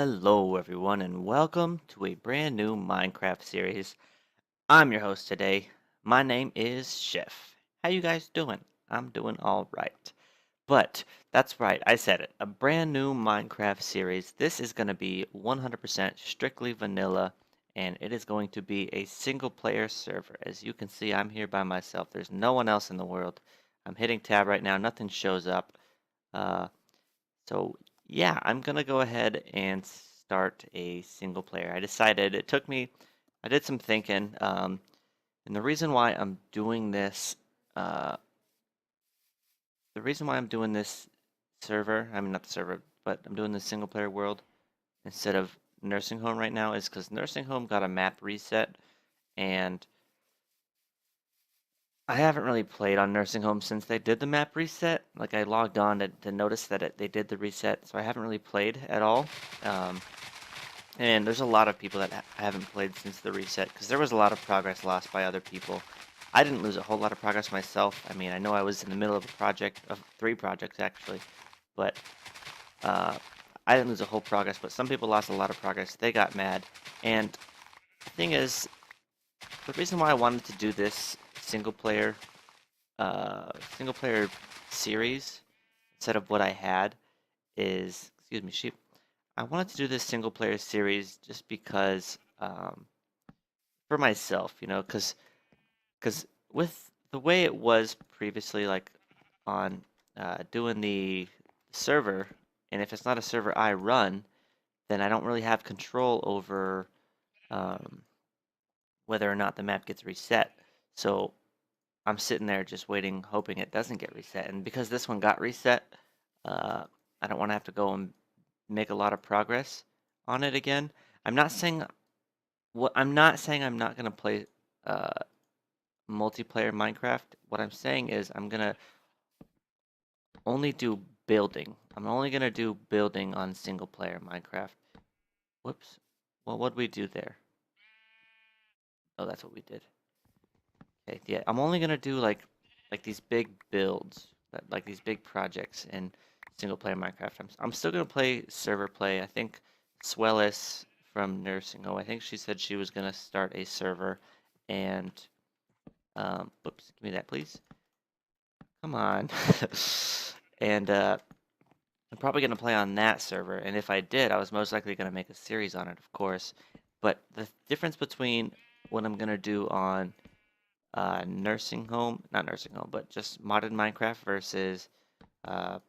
Hello everyone and welcome to a brand new Minecraft series. I'm your host today. My name is Chef. How you guys doing? I'm doing all right. But that's right, I said it. A brand new Minecraft series. This is going to be 100% strictly vanilla and it is going to be a single player server. As you can see, I'm here by myself. There's no one else in the world. I'm hitting tab right now. Nothing shows up. Uh, so yeah, I'm gonna go ahead and start a single player. I decided it took me, I did some thinking, and uh, the reason why I'm doing this server, I mean not the server, but I'm doing this single player world instead of nursing home right now is because nursing home got a map reset, and I haven't really played on nursing home since they did the map reset. Like I logged on to notice that they did the reset, so I haven't really played at all. Um, And there's a lot of people that haven't played since the reset because there was a lot of progress lost by other people. I didn't lose a whole lot of progress myself. I mean, I know I was in the middle of a project, of 3 projects actually, but uh, I didn't lose a whole progress, but some people lost a lot of progress. They got mad. And the thing is, the reason why I wanted to do this single player series instead of what I had is, excuse me, sheep. I wanted to do this single player series just because for myself, because with the way it was previously, like on doing the server, and if it's not a server I run, then I don't really have control over um, whether or not the map gets reset. So I'm sitting there just waiting, hoping it doesn't get reset. And because this one got reset, uh, I don't want to have to go and make a lot of progress on it again. I'm not saying I'm not saying I'm not gonna play uh, multiplayer Minecraft. What I'm saying is I'm gonna only do building. I'm only gonna do building on single player Minecraft. Whoops. Well, what'd we do there? Oh, that's what we did. Okay, yeah. I'm only gonna do like these big builds, like these big projects in single player Minecraft. I'm still gonna play server play. I think Swellis from Nursing Home. I think she said she was gonna start a server, and whoops, give me that please. Come on. And I'm probably going to play on that server, and if I did, I was most likely going to make a series on it, of course. But the difference between what I'm going to do on nursing home, not nursing home, but just modded Minecraft versus uh,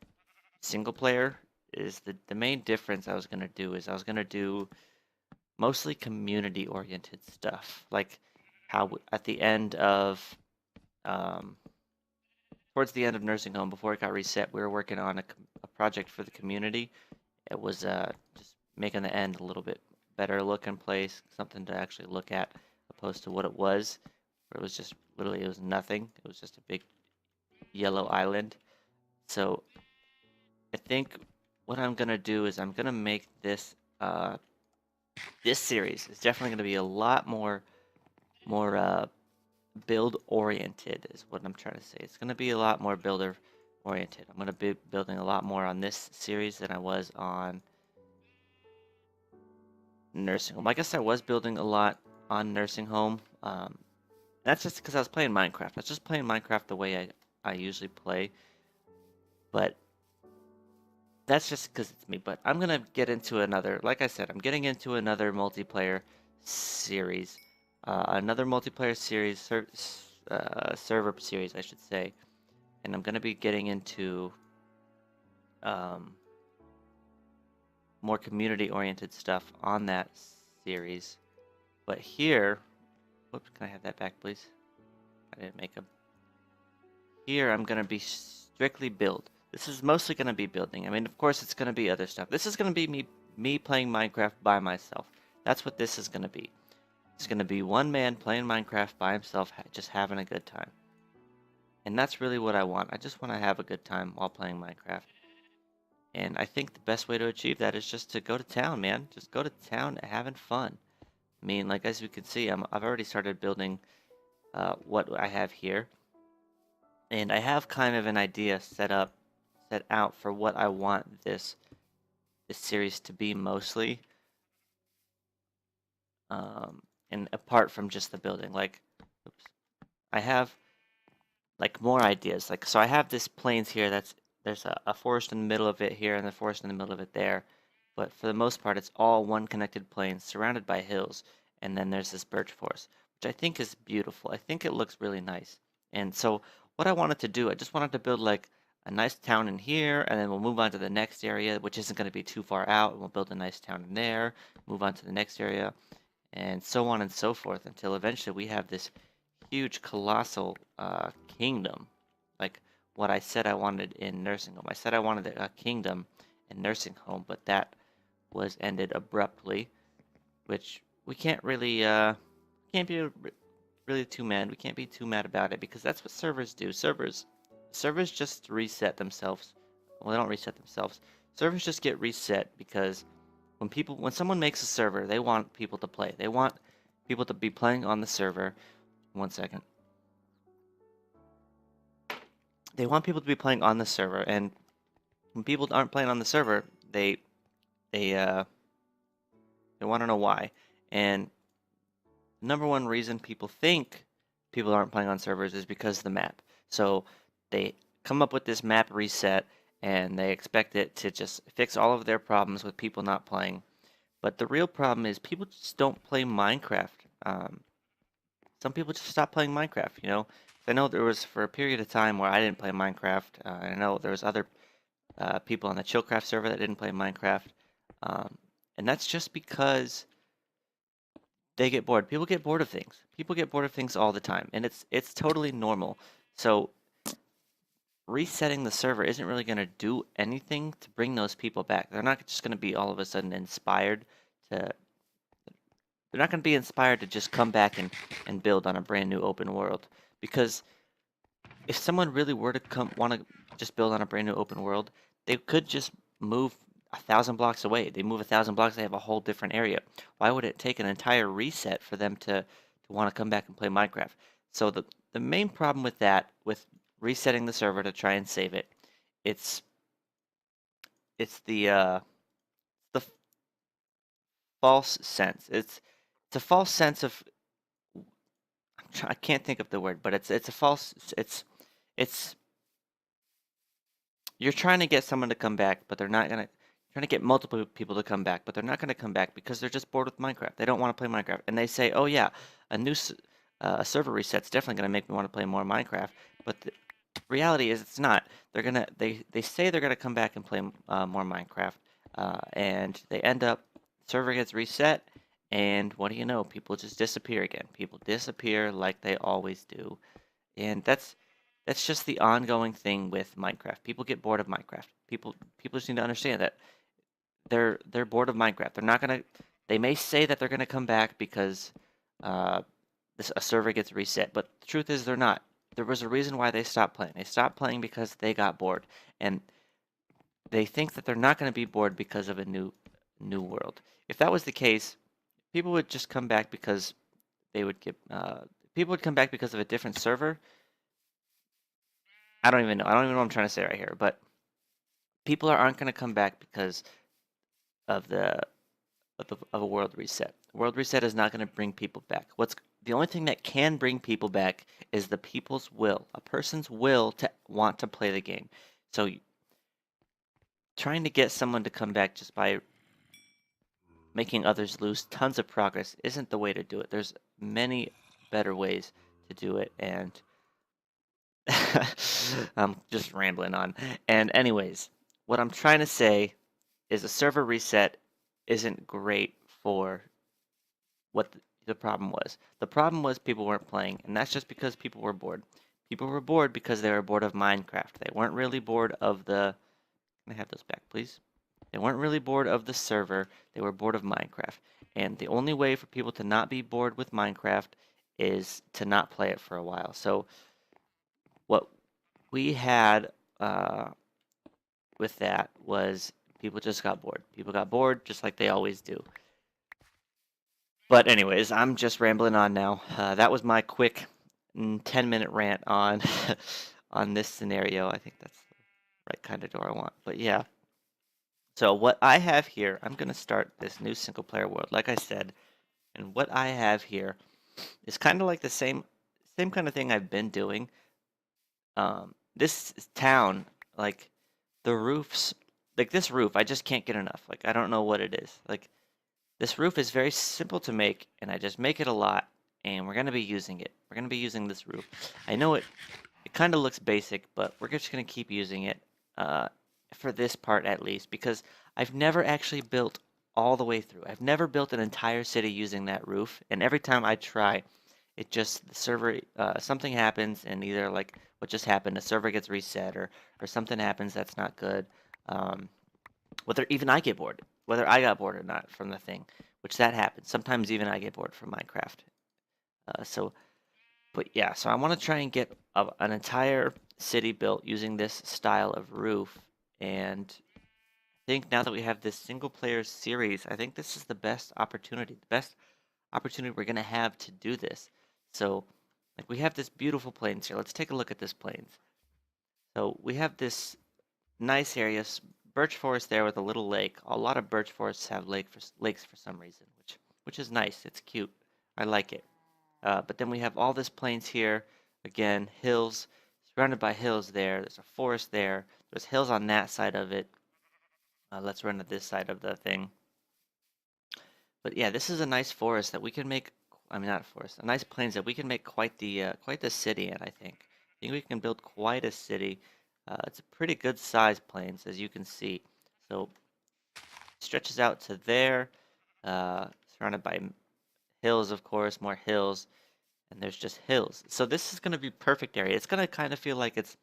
single player is the main difference I was going to do is I was going to do mostly community oriented stuff, like how at the end of um, towards the end of nursing home before it got reset, we were working on a project for the community. It was just making the end a little bit better looking place, something to actually look at, opposed to what it was, where it was just literally it was nothing. It was just a big yellow island. So I think what I'm gonna do is I'm gonna make this series is definitely gonna be a lot more build oriented is what I'm trying to say. It's gonna be a lot more builder oriented. I'm gonna be building a lot more on this series than I was on nursing home. I guess I was building a lot on nursing home. That's just because I was playing Minecraft. I was just playing Minecraft the way I usually play. But that's just because it's me. But I'm going to get into another, like I said, I'm getting into another multiplayer series. Another multiplayer series, server series, I should say. And I'm going to be getting into um, more community oriented stuff on that series. But here, whoops, can I have that back, please? I didn't make a. Here, I'm going to be strictly build. This is mostly going to be building. I mean, of course, it's going to be other stuff. This is going to be me playing Minecraft by myself. That's what this is going to be. It's going to be one man playing Minecraft by himself, just having a good time. And that's really what I want. I just want to have a good time while playing Minecraft. And I think the best way to achieve that is just to go to town, man. Just go to town having fun. I mean, like as you can see, I've already started building what I have here. And I have kind of an idea set out for what I want this this series to be mostly, and apart from just the building. Like, oops, I have like more ideas. Like, so I have this plains here that's there's a forest in the middle of it here and the forest in the middle of it there. But for the most part, it's all one connected plain surrounded by hills. And then there's this birch forest, which I think is beautiful. I think it looks really nice. And so what I wanted to do, I just wanted to build like a nice town in here, and then we'll move on to the next area, which isn't going to be too far out. And we'll build a nice town in there, move on to the next area, and so on and so forth until eventually we have this huge, colossal kingdom. Like what I said I wanted in nursing home. I said I wanted a kingdom in nursing home, but that was ended abruptly, which we can't be really too mad. We can't be too mad about it because that's what servers do. Servers just reset themselves. Well, they don't reset themselves. Servers just get reset because when someone makes a server, they want people to play. They want people to be playing on the server. One second. They want people to be playing on the server, and when people aren't playing on the server, they want to know why. And the number one reason people think people aren't playing on servers is because of the map. So they come up with this map reset, and they expect it to just fix all of their problems with people not playing. But the real problem is people just don't play Minecraft. Some people just stop playing Minecraft, you know. I know there was for a period of time where I didn't play Minecraft. I know there was other people on the Chillcraft server that didn't play Minecraft, um, and that's just because they get bored. People get bored of things. People get bored of things all the time, and it's totally normal. So resetting the server isn't really going to do anything to bring those people back. They're not just going to be all of a sudden inspired to. They're not going to be inspired to just come back and build on a brand new open world because if someone really were to come want to just build on a brand new open world, they could just move 1,000 blocks away. They move 1,000 blocks, they have a whole different area. Why would it take an entire reset for them to want to come back and play Minecraft? So the main problem with that, with resetting the server to try and save it, it's it's the false sense. It's a false sense of I can't think of the word, but it's a false it's you're trying to get someone to come back, but they're not gonna trying to get multiple people to come back, but they're not gonna come back because they're just bored with Minecraft. They don't want to play Minecraft, and they say, "Oh yeah, a server reset's definitely gonna make me want to play more Minecraft." But the reality is, it's not. They say they're gonna come back and play more Minecraft, and they end up server gets reset, and what do you know? People just disappear again. People disappear like they always do. And that's just the ongoing thing with Minecraft. People get bored of Minecraft. People just need to understand that they're bored of Minecraft. They're not gonna. They may say that they're gonna come back because uh, a server gets reset, but the truth is they're not. There was a reason why they stopped playing. They stopped playing because they got bored, and they think that they're not going to be bored because of a new world. If that was the case, people would just come back because they would get. People would come back because of a different server. I don't even know. I don't even know what I'm trying to say right here. But people aren't going to come back because of of a world reset. World reset is not going to bring people back. What's the only thing that can bring people back is the people's will, a person's will to want to play the game. So trying to get someone to come back just by making others lose tons of progress isn't the way to do it. There's many better ways to do it, and I'm just rambling on. And anyways, what I'm trying to say is a server reset isn't great for what the problem was. The problem was people weren't playing, and that's just because people were bored. People were bored because they were bored of Minecraft. They weren't really bored of the. Can I have those back, please? They weren't really bored of the server. They were bored of Minecraft. And the only way for people to not be bored with Minecraft is to not play it for a while. So what we had with that was people just got bored. People got bored just like they always do. But anyways, I'm just rambling on now. That was my quick 10-minute rant on on this scenario. I think that's the right kind of door I want. But yeah. So what I have here, I'm gonna start this new single player world, like I said, and what I have here is kind of like the same kind of thing I've been doing. This town, like the roofs, like this roof, I just can't get enough. Like I don't know what it is. Like this roof is very simple to make, and I just make it a lot, and we're gonna be using it. We're gonna be using this roof. I know it kind of looks basic, but we're just gonna keep using it uh, for this part at least, because I've never actually built all the way through. I've never built an entire city using that roof, and every time I try, it just the server something happens, and either like what just happened, the server gets reset, or something happens that's not good. Um, whether even I get bored, whether I got bored or not from the thing, which that happens. Sometimes even I get bored from Minecraft. So but yeah, so I want to try and get an entire city built using this style of roof. And I think now that we have this single player series, I think this is the best opportunity we're going to have to do this. So, like, we have this beautiful plains here. Let's take a look at this plains. So, we have this nice area, birch forest there with a little lake. A lot of birch forests have lakes for some reason, which is nice. It's cute. I like it. But then we have all this plains here. Again, hills, surrounded by hills there. There's a forest there. There's hills on that side of it. Let's run to this side of the thing. But yeah, this is a nice forest that we can make. I mean, not a forest, a nice plains that we can make quite the city in. I think we can build quite a city. It's a pretty good sized plains, as you can see. So it stretches out to there, surrounded by hills, of course, more hills. And there's just hills. So this is going to be perfect area. It's going to kind of feel like it's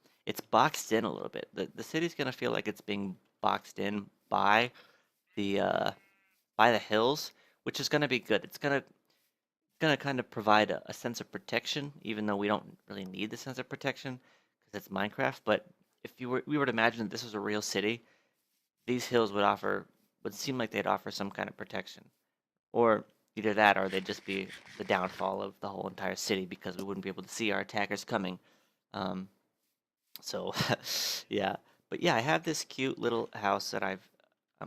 boxed in a little bit. The city's going to feel like it's being boxed in the uh, by the hills, which is going to be good. It's gonna kind of provide a sense of protection, even though we don't really need the sense of protection because it's Minecraft. But if we were to imagine that this was a real city, these hills would seem like they'd offer some kind of protection. Or either that or they'd just be the downfall of the whole entire city because we wouldn't be able to see our attackers coming. Um, so yeah. But yeah, I have this cute little house that I'm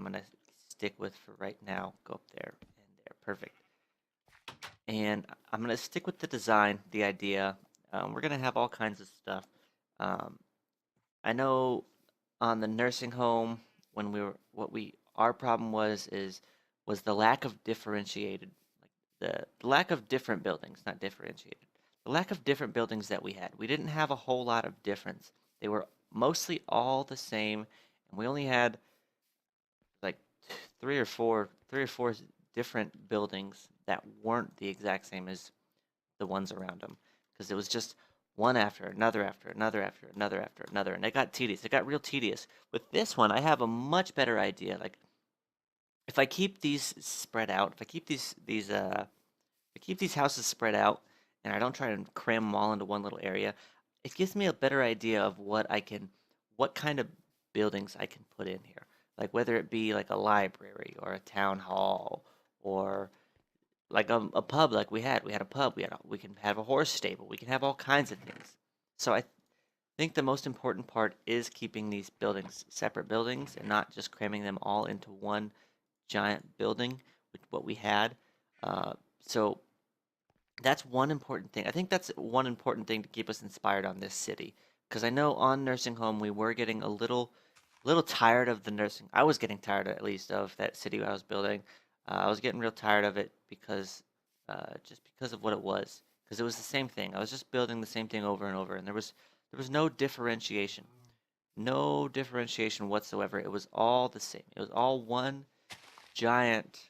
gonna stick with for right now. Go up there and there. Perfect. And I'm gonna stick with the design, the idea. We're gonna have all kinds of stuff. Um, I know on the nursing home when we were what we our problem was the lack of differentiated the lack of different buildings, not differentiated. The lack of different buildings that we had. We didn't have a whole lot of difference. They were mostly all the same, and we only had like three or four different buildings that weren't the exact same as the ones around them, because it was just one after another after another after another after another, and it got tedious. It got real tedious. With this one, I have a much better idea. Like if I keep these spread out, if I keep these houses spread out and I don't try to cram them all into one little area, it gives me a better idea of what kind of buildings I can put in here. Like whether it be like a library or a town hall or like a pub like we had. We had a pub. We can have a horse stable. We can have all kinds of things. So I think the most important part is keeping these buildings separate buildings and not just cramming them all into one giant building, which what we had. So that's one important thing. I think that's one important thing to keep us inspired on this city. Because I know on nursing home we were getting little tired of the nursing. I was getting tired at least of that city I was building. I was getting real tired of it because just because of what it was. Because it was the same thing. I was just building the same thing over and over, and there was no differentiation, no differentiation whatsoever. It was all the same. It was all one giant.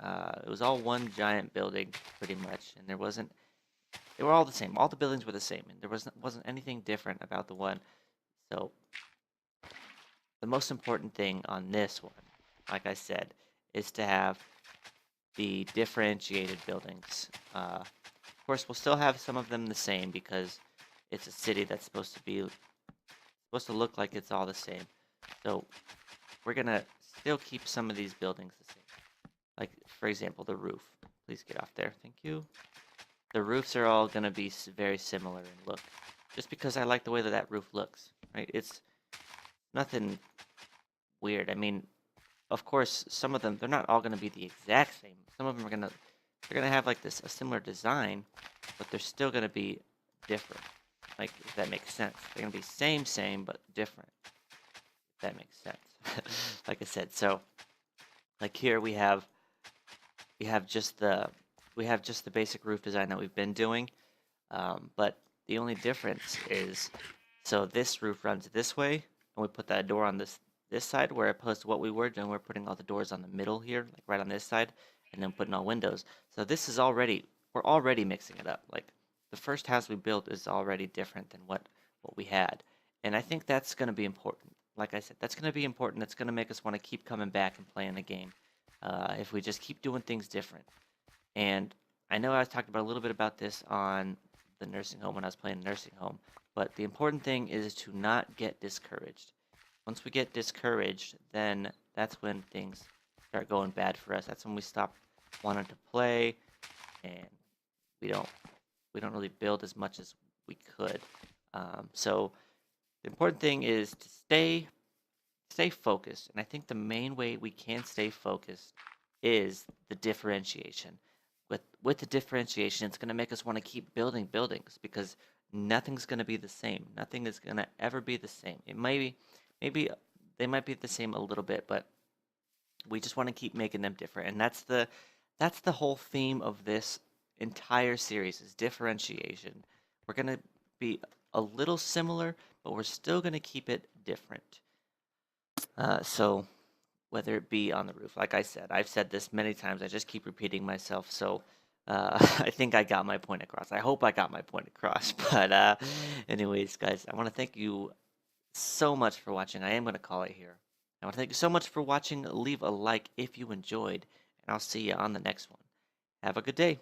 It was all one giant building, pretty much, and there wasn't. They were all the same. All the buildings were the same, and there wasn't anything different about the one. So the most important thing on this one, like I said, is to have the differentiated buildings. Of course, we'll still have some of them the same because it's a city that's supposed to look like it's all the same. So we're gonna still keep some of these buildings the same. Like for example, the roof. Please get off there. Thank you. The roofs are all gonna be very similar in look, just because I like the way that roof looks. Right? It's nothing weird. I mean, of course, some of them, they're not all going to be the exact same. Some of them are they're going to have like this, a similar design, but they're still going to be different. Like, if that makes sense. They're going to be same, but different. If that makes sense. Like I said, so like here we have just the we have just the basic roof design that we've been doing, but the only difference is, so this roof runs this way, and we put that door on this side, where opposed to what we were doing, we're putting all the doors on the middle here, like right on this side, and then putting all windows. So this is already, we're already mixing it up. Like, the first house we built is already different than what we had, and I think that's going to be important. Like I said, that's going to be important. That's going to make us want to keep coming back and playing the game, if we just keep doing things different. And I know I was talking about a little bit about this on the nursing home when I was playing nursing home, but the important thing is to not get discouraged. Once we get discouraged, then that's when things start going bad for us. That's when we stop wanting to play, and we don't we don't really build as much as we could. So the important thing is to stay focused, and I think the main way we can stay focused is the differentiation. With the differentiation, it's going to make us want to keep building buildings, because nothing's going to be the same. Nothing is going to ever be the same. It maybe they might be the same a little bit, but we just want to keep making them different. And that's the whole theme of this entire series, is differentiation. We're going to be a little similar, but we're still going to keep it different. So whether it be on the roof, like I said, I've said this many times. I just keep repeating myself. So I think I got my point across. I hope I got my point across. But anyways, guys, I want to thank you so much for watching. I am going to call it here. I want to thank you so much for watching. Leave a like if you enjoyed, and I'll see you on the next one. Have a good day.